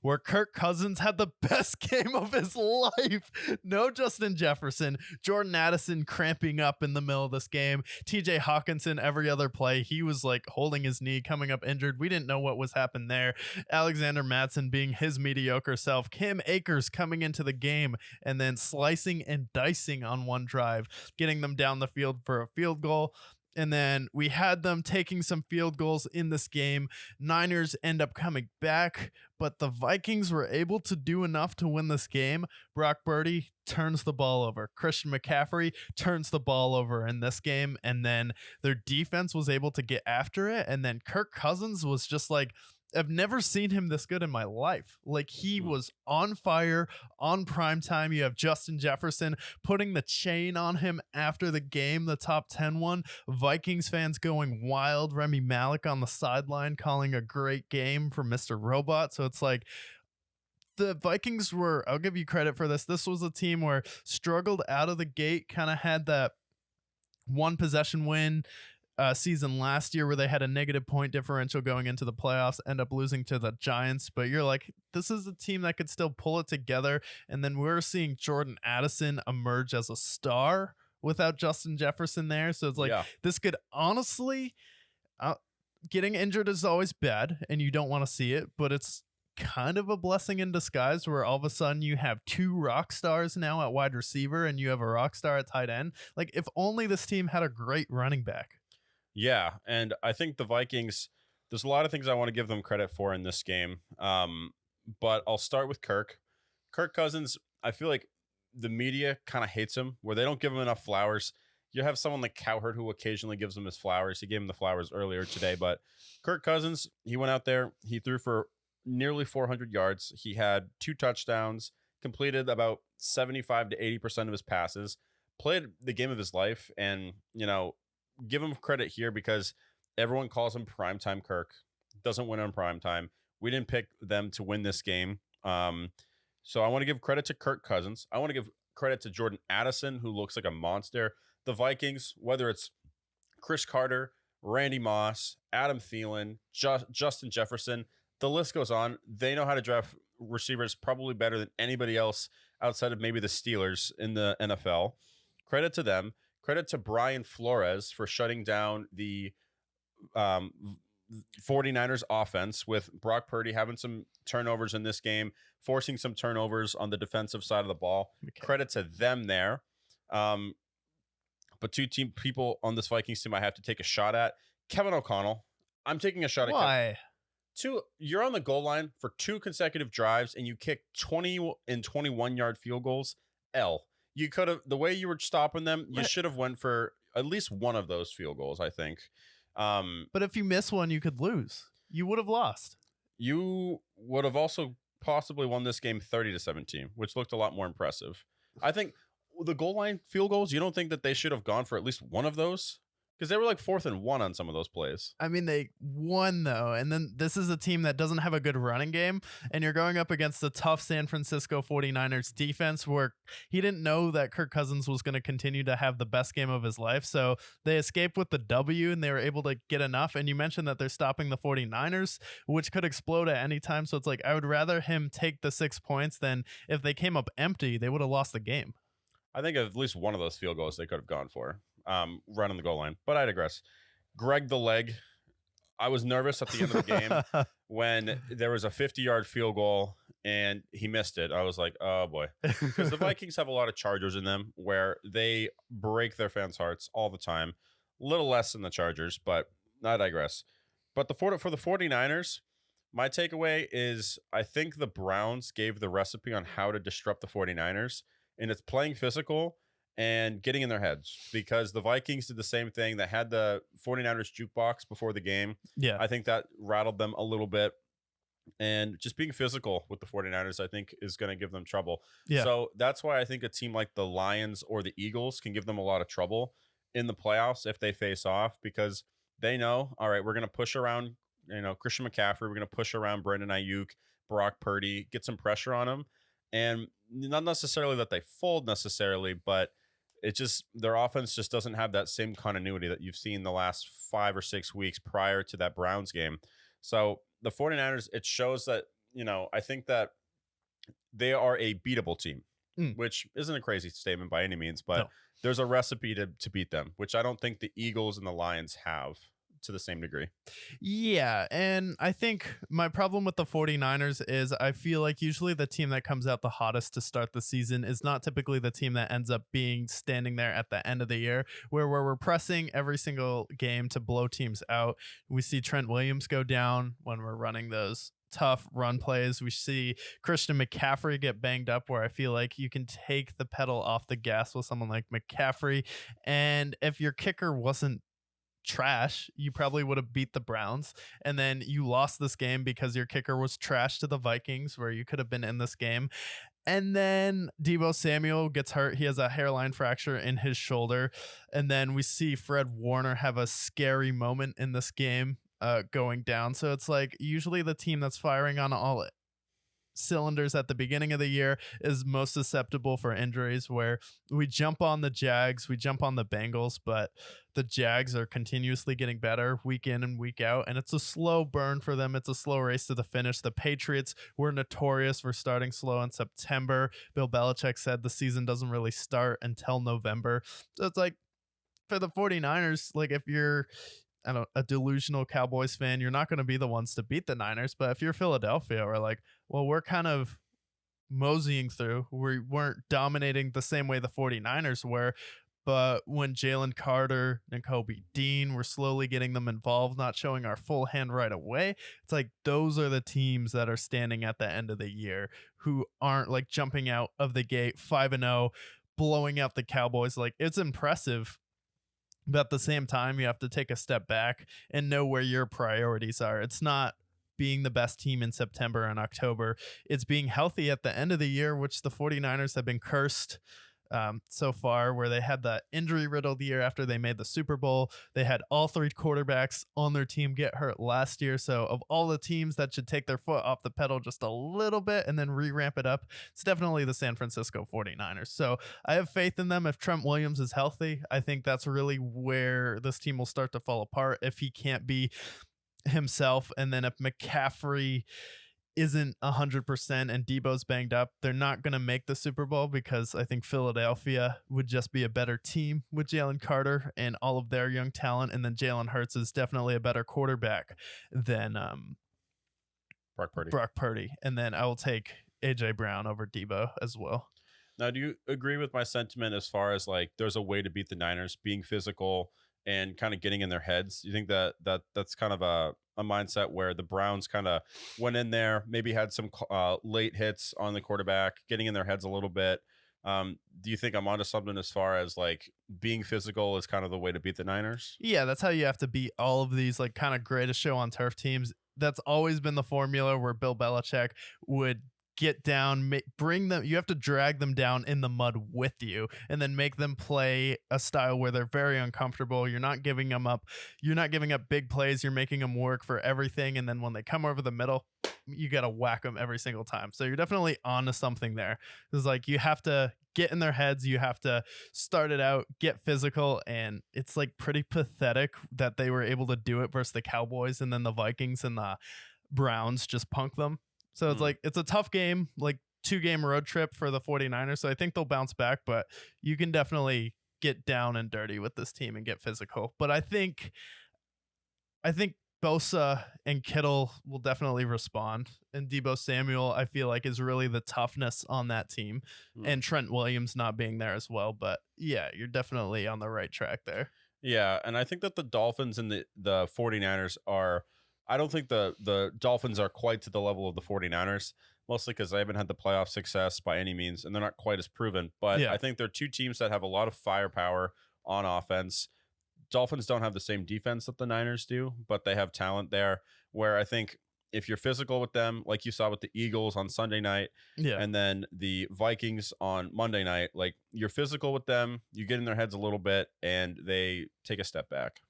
where Kirk Cousins had the best game of his life. No Justin Jefferson, Jordan Addison cramping up in the middle of this game, TJ Hawkinson every other play. He was like holding his knee, coming up injured. We didn't know what was happening there. Alexander Mattson being his mediocre self. Cam Akers coming into the game and then slicing and dicing on one drive, getting them down the field for a field goal. And then we had them taking some field goals in this game. Niners end up coming back, but the Vikings were able to do enough to win this game. Brock Purdy turns the ball over. Christian McCaffrey turns the ball over in this game. And then their defense was able to get after it. And then Kirk Cousins was just like, I've never seen him this good in my life. Like, he was on fire on prime time. You have Justin Jefferson putting the chain on him after the game, the top 10 one. Vikings fans going wild. Remy Malik on the sideline calling a great game for Mr. Robot. So it's like, the Vikings were, I'll give you credit for this. This was a team where struggled out of the gate, kind of had that one possession win season last year where they had a negative point differential going into the playoffs, end up losing to the Giants. But you're like, this is a team that could still pull it together. And then we're seeing Jordan Addison emerge as a star without Justin Jefferson there. So it's like, this could honestly, getting injured is always bad and you don't want to see it, but it's kind of a blessing in disguise where all of a sudden you have two rock stars now at wide receiver and you have a rock star at tight end. Like, if only this team had a great running back. Yeah, and I think the Vikings, there's a lot of things I want to give them credit for in this game, but I'll start with Kirk. Kirk Cousins, I feel like the media kind of hates him, where they don't give him enough flowers. You have someone like Cowherd who occasionally gives him his flowers. He gave him the flowers earlier today, but Kirk Cousins, he went out there, he threw for nearly 400 yards. He had 2 touchdowns, completed about 75 to 80% of his passes, played the game of his life, and, you know, give him credit here because everyone calls him primetime Kirk. Doesn't win on primetime. We didn't pick them to win this game. So I want to give credit to Kirk Cousins. I want to give credit to Jordan Addison, who looks like a monster. The Vikings, whether it's Chris Carter, Randy Moss, Adam Thielen, Justin Jefferson, the list goes on. They know how to draft receivers probably better than anybody else outside of maybe the Steelers in the NFL. Credit to them. Credit to Brian Flores for shutting down the 49ers offense with Brock Purdy having some turnovers in this game, forcing some turnovers on the defensive side of the ball. Okay. Credit to them there. But two people on this Vikings team I have to take a shot at. Kevin O'Connell. I'm taking a shot at Why? You're on the goal line for 2 consecutive drives and you kick 20 and 21-yard field goals. You could have, the way you were stopping them, you should have went for at least one of those field goals, I think. But if you miss one, you could lose. You would have lost. You would have also possibly won this game 30-17, which looked a lot more impressive. I think the goal line field goals, you don't think that they should have gone for at least one of those? Because they were like 4th and 1 on some of those plays. I mean, they won, though. And then this is a team that doesn't have a good running game. And you're going up against the tough San Francisco 49ers defense where he didn't know that Kirk Cousins was going to continue to have the best game of his life. So they escaped with the W and they were able to get enough. And you mentioned that they're stopping the 49ers, which could explode at any time. So it's like, I would rather him take the 6 points than if they came up empty, they would have lost the game. I think at least one of those field goals they could have gone for. Right on the goal line. But I digress. Greg the Leg. I was nervous at the end of the game when there was a 50-yard field goal and he missed it. I was like, oh boy. Because the Vikings have a lot of Chargers in them where they break their fans' hearts all the time. A little less than the Chargers, but I digress. But for the 49ers, my takeaway is I think the Browns gave the recipe on how to disrupt the 49ers, and it's playing physical and getting in their heads, because the Vikings did the same thing. They had the 49ers jukebox before the game. Yeah. I think that rattled them a little bit. And just being physical with the 49ers, I think, is going to give them trouble. Yeah. So that's why I think a team like the Lions or the Eagles can give them a lot of trouble in the playoffs if they face off, because they know, all right, we're going to push around, Christian McCaffrey. We're going to push around Brandon Ayuk, Brock Purdy, get some pressure on them. And not necessarily that they fold necessarily, but it's just their offense just doesn't have that same continuity that you've seen the last 5 or 6 weeks prior to that Browns game. So the 49ers, it shows that, I think that they are a beatable team, Mm. which isn't a crazy statement by any means, but No. there's a recipe to beat them, which I don't think the Eagles and the Lions have to the same degree. Yeah, and I think my problem with the 49ers is I feel like usually the team that comes out the hottest to start the season is not typically the team that ends up being standing there at the end of the year, where we're pressing every single game to blow teams out. We see Trent Williams go down when we're running those tough run plays. We see Christian McCaffrey get banged up, where I feel like you can take the pedal off the gas with someone like McCaffrey. And if your kicker wasn't trash, you probably would have beat the Browns. And then you lost this game because your kicker was trash to the Vikings, where you could have been in this game. And then Deebo Samuel gets hurt. He has a hairline fracture in his shoulder. And then we see Fred Warner have a scary moment in this game going down. So it's like usually the team that's firing on all cylinders at the beginning of the year is most susceptible for injuries, where we jump on the Jags, we jump on the Bengals, but the Jags are continuously getting better week in and week out, and it's a slow burn for them. It's a slow race to the finish. The Patriots were notorious for starting slow in September. Bill Belichick said the season doesn't really start until November. So it's like for the 49ers, like if you're a delusional Cowboys fan, you're not going to be the ones to beat the Niners. But if you're Philadelphia, we're like, well, we're kind of moseying through. We weren't dominating the same way the 49ers were. But when Jalen Carter and Kobe Dean were slowly getting them involved, not showing our full hand right away, it's like those are the teams that are standing at the end of the year who aren't like jumping out of the gate 5-0, blowing out the Cowboys. Like it's impressive, but at the same time, you have to take a step back and know where your priorities are. It's not being the best team in September and October. It's being healthy at the end of the year, which the 49ers have been cursed so far, where they had the injury riddled year after they made the Super Bowl. They had all three quarterbacks on their team get hurt last year. So of all the teams that should take their foot off the pedal just a little bit and then re-ramp it up, it's definitely the San Francisco 49ers. So I have faith in them. If Trent Williams is healthy, I think that's really where this team will start to fall apart if he can't be himself. And then if McCaffrey isn't 100% and Debo's banged up, they're not going to make the Super Bowl, because I think Philadelphia would just be a better team with Jalen Carter and all of their young talent. And then Jalen Hurts is definitely a better quarterback than Brock Purdy. And then I will take AJ Brown over Debo as well. Now, do you agree with my sentiment as far as like there's a way to beat the Niners, being physical and kind of getting in their heads? You think that's kind of a mindset where the Browns kind of went in there, maybe had some late hits on the quarterback, getting in their heads a little bit? Do you think I'm onto something as far as like being physical is kind of the way to beat the Niners? Yeah, that's how you have to beat all of these like kind of greatest show on turf teams. That's always been the formula, where Bill Belichick would get down, bring them, you have to drag them down in the mud with you, and then make them play a style where they're very uncomfortable. You're not giving them up. You're not giving up big plays. You're making them work for everything. And then when they come over the middle, you got to whack them every single time. So you're definitely onto something there. It's like you have to get in their heads. You have to start it out, get physical. And it's like pretty pathetic that they were able to do it versus the Cowboys, and then the Vikings and the Browns just punk them. So it's like, it's a tough game, like 2-game road trip for the 49ers. So I think they'll bounce back, but you can definitely get down and dirty with this team and get physical. But I think Bosa and Kittle will definitely respond. And Deebo Samuel, I feel like, is really the toughness on that team. And Trent Williams not being there as well. But yeah, you're definitely on the right track there. Yeah, and I think that the Dolphins and the 49ers are, I don't think the Dolphins are quite to the level of the 49ers, mostly because they haven't had the playoff success by any means, and they're not quite as proven. But yeah, I think they're two teams that have a lot of firepower on offense. Dolphins don't have the same defense that the Niners do, but they have talent there, where I think if you're physical with them, like you saw with the Eagles on Sunday night, and then the Vikings on Monday night, like you're physical with them, you get in their heads a little bit, and they take a step back.